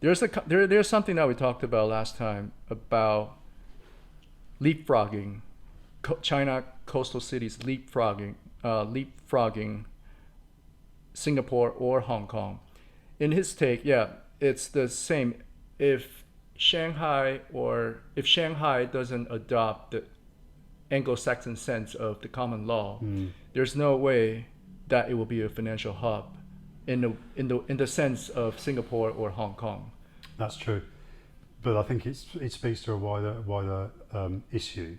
there's something that we talked about last time about leapfrogging, China coastal cities leapfrogging Singapore or Hong Kong. In his take, yeah, it's the same. If Shanghai doesn't adopt the Anglo-Saxon sense of the common law, there's no way that it will be a financial hub in the sense of Singapore or Hong Kong. That's true, but I think it speaks to a wider issue.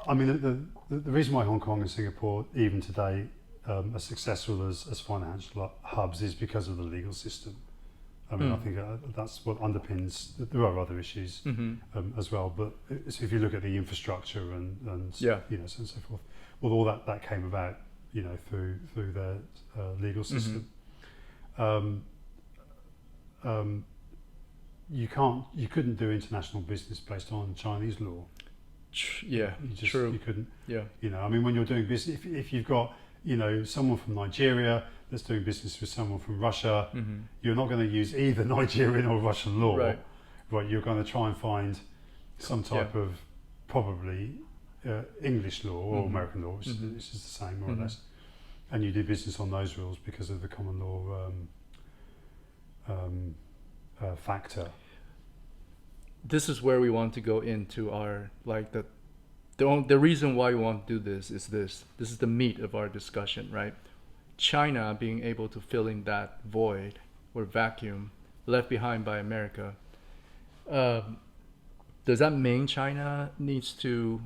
I mean, the reason why Hong Kong and Singapore, even today, are successful as financial hubs is because of the legal system. I mean, I think that's what underpins. There are other issues as well, but if you look at the infrastructure and so on and so forth, well, all that came about, through their legal system. You couldn't do international business based on Chinese law. True. You couldn't. Yeah. I mean, when you're doing business, if you've got someone from Nigeria that's doing business with someone from Russia, you're not going to use either Nigerian or Russian law. Right. You're going to try and find some type of probably English law or American law, which is the same more or less, and you do business on those rules because of the common law factor. This is where we want to go into our the reason why we want to do this is this is the meat of our discussion, right? China being able to fill in that void or vacuum left behind by America. Does that mean China needs to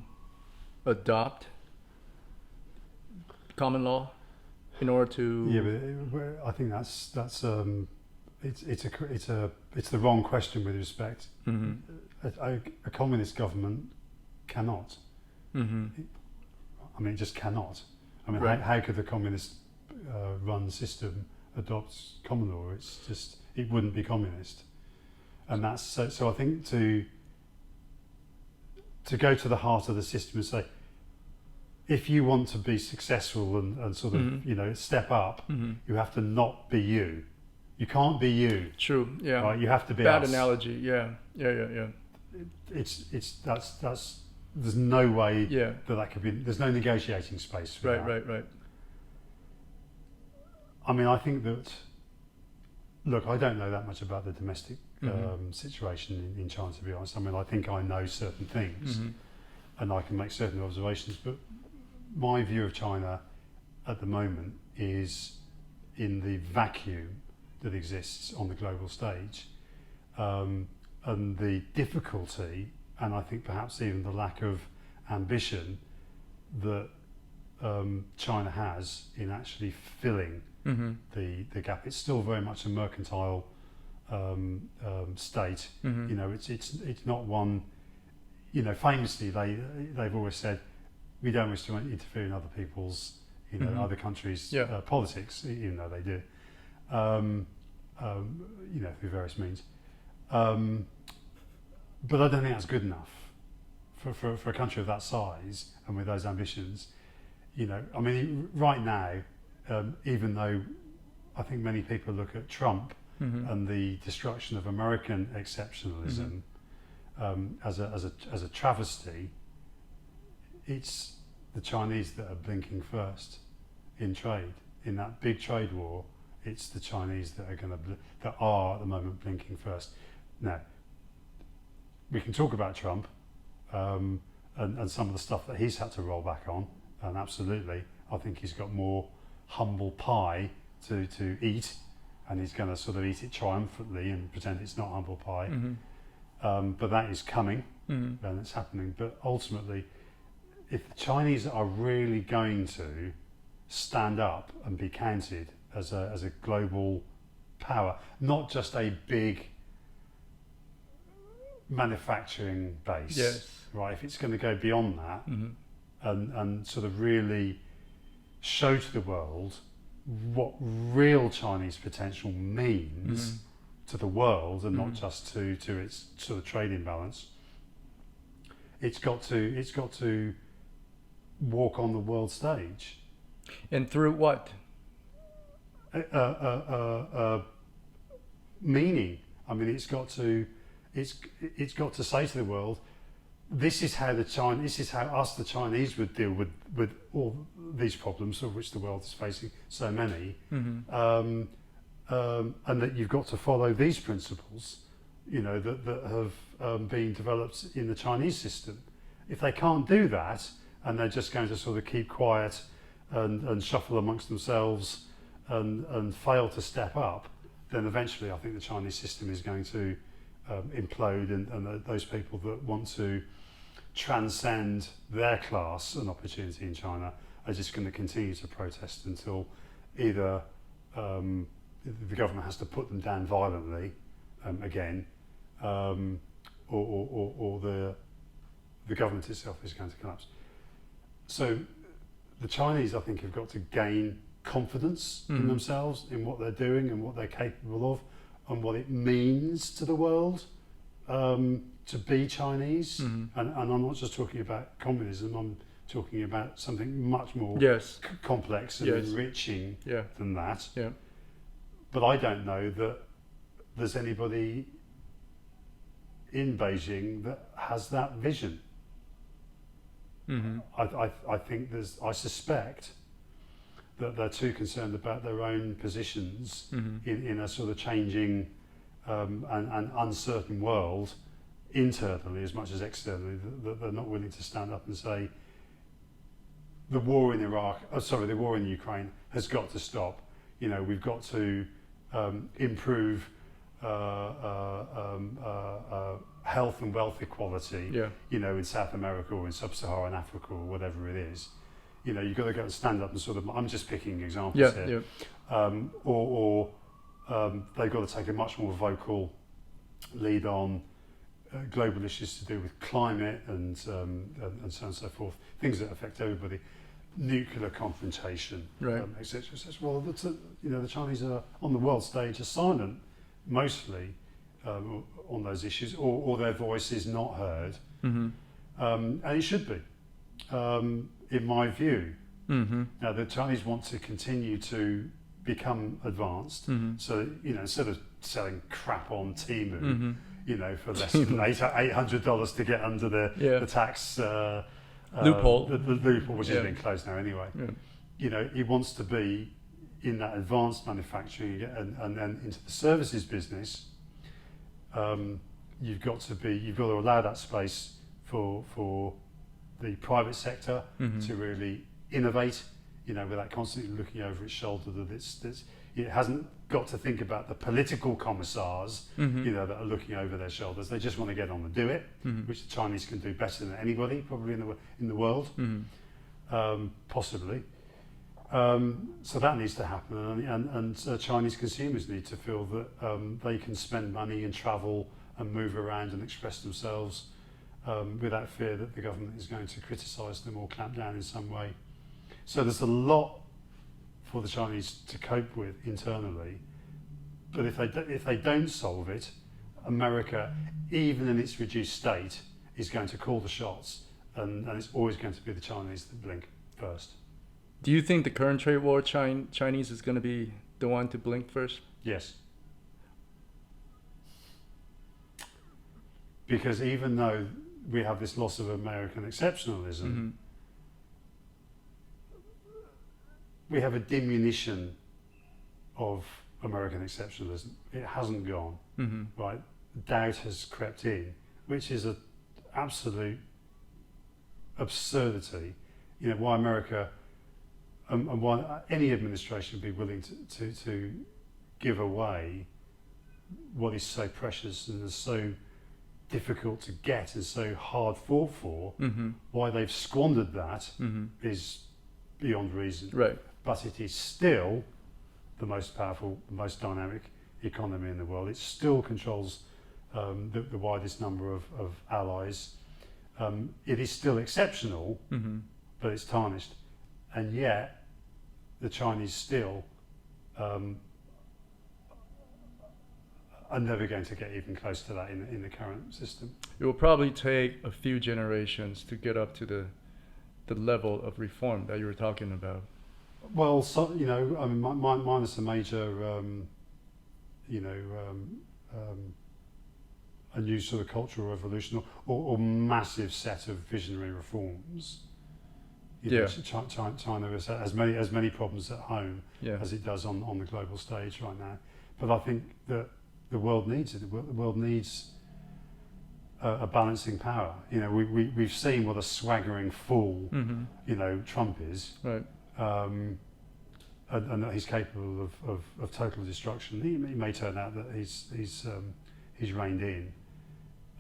adopt common law in order to? Yeah, but I think that's it's the wrong question with respect. A communist government cannot. I mean, it just cannot. I mean, how could the communist run system adopt common law? It's just, it wouldn't be communist. And that's so I think to go to the heart of the system and say, if you want to be successful and sort of step up, you have to not be you. You can't be you. True. Yeah. Right? You have to be bad us. Analogy. Yeah. That's there's no way that could be. There's no negotiating space for that. Right. I mean, I think that. Look, I don't know that much about the domestic situation in China, to be honest. I mean, I think I know certain things, and I can make certain observations. But my view of China at the moment is in the vacuum that exists on the global stage, and the difficulty, and I think perhaps even the lack of ambition that China has in actually filling the gap. It's still very much a mercantile state. It's not one. Famously they've always said, we don't wish to interfere in other people's, other countries' politics, even though they do. Through various means. But I don't think that's good enough for a country of that size and with those ambitions. I mean, right now, even though I think many people look at Trump and the destruction of American exceptionalism as a travesty, it's the Chinese that are blinking first in trade. In that big trade war, it's the Chinese that are at the moment blinking first. Now, we can talk about Trump and some of the stuff that he's had to roll back on, and absolutely, I think he's got more humble pie to eat, and he's going to sort of eat it triumphantly and pretend it's not humble pie. But that is coming, and it's happening. But ultimately, if the Chinese are really going to stand up and be counted as a global power, not just a big manufacturing base, right? If it's going to go beyond that and sort of really show to the world what real Chinese potential means to the world and not just to its sort of trade imbalance, it's got to walk on the world stage. And through what? meaning. I mean, it's got to say to the world, this is how us, the Chinese, would deal with all these problems, of which the world is facing so many, and that you've got to follow these principles, that have been developed in the Chinese system. If they can't do that, and they're just going to sort of keep quiet and shuffle amongst themselves and fail to step up, then eventually I think the Chinese system is going to implode, and those people that want to transcend their class and opportunity in China are just going to continue to protest until either the government has to put them down violently again, or the government itself is going to collapse. So the Chinese, I think, have got to gain confidence in themselves, in what they're doing and what they're capable of, and what it means to the world to be Chinese. And I'm not just talking about communism, I'm talking about something much more complex and enriching than that. Yeah. But I don't know that there's anybody in Beijing that has that vision. I think I suspect that they're too concerned about their own positions in a sort of changing and uncertain world, internally as much as externally, that they're not willing to stand up and say the war in the war in Ukraine has got to stop. We've got to improve health and wealth equality, in South America or in sub-Saharan Africa or whatever it is. You've got to go and stand up and sort of, I'm just picking examples here, or they've got to take a much more vocal lead on global issues to do with climate and so on and so forth, things that affect everybody, nuclear confrontation, etc. Well, the Chinese are on the world stage are silent mostly on those issues, or their voice is not heard, and it should be, in my view. Now the Chinese want to continue to become advanced, so instead of selling crap on Temu, for less than $800 to get under the tax loophole, the loophole, which has been closed now anyway. He wants to be in that advanced manufacturing and then into the services business. You've got to allow that space for the private sector to really innovate, without constantly looking over its shoulder, that it hasn't got to think about the political commissars, that are looking over their shoulders. They just want to get on and do it, which the Chinese can do better than anybody probably in the world, possibly. So that needs to happen, and Chinese consumers need to feel that they can spend money and travel and move around and express themselves without fear that the government is going to criticise them or clamp down in some way. So there's a lot for the Chinese to cope with internally, but if they don't solve it, America, even in its reduced state, is going to call the shots, and it's always going to be the Chinese that blink first. Do you think the current trade war, Chinese is going to be the one to blink first? Yes. Because even though we have this loss of American exceptionalism, we have a diminution of American exceptionalism. It hasn't gone, right? Doubt has crept in, which is an absolute absurdity. Why America and why any administration would be willing to give away what is so precious and is so difficult to get and so hard fought for, why they've squandered that is beyond reason. Right. But it is still the most powerful, the most dynamic economy in the world. It still controls the widest number of allies. It is still exceptional, but it's tarnished. And yet, the Chinese still are never going to get even close to that in the current system. It will probably take a few generations to get up to the level of reform that you were talking about. Well, minus a major a new sort of cultural revolution or massive set of visionary reforms. China has as many problems at home as it does on the global stage right now. But I think that the world needs it. The world needs a balancing power. We've seen what a swaggering fool, Trump is. Right. And that he's capable of total destruction. He may turn out that he's reined in.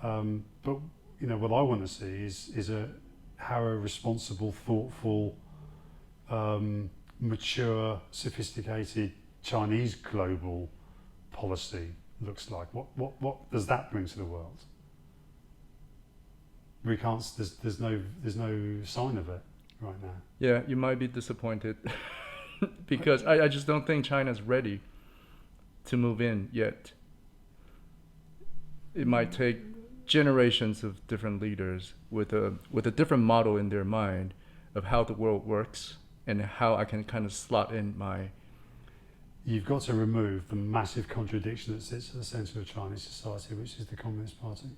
But what I want to see is how a responsible, thoughtful, mature, sophisticated Chinese global policy looks like. What does that bring to the world? We can't. There's no sign of it right now. Yeah, you might be disappointed because I just don't think China's ready to move in yet. It might take generations of different leaders with a different model in their mind of how the world works and how I can kind of slot in my. You've got to remove the massive contradiction that sits at the centre of Chinese society, which is the Communist Party.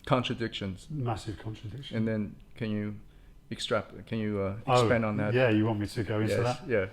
Contradictions. Massive contradiction. And then can you expand on that? Yeah, you want me to go into that? Yeah.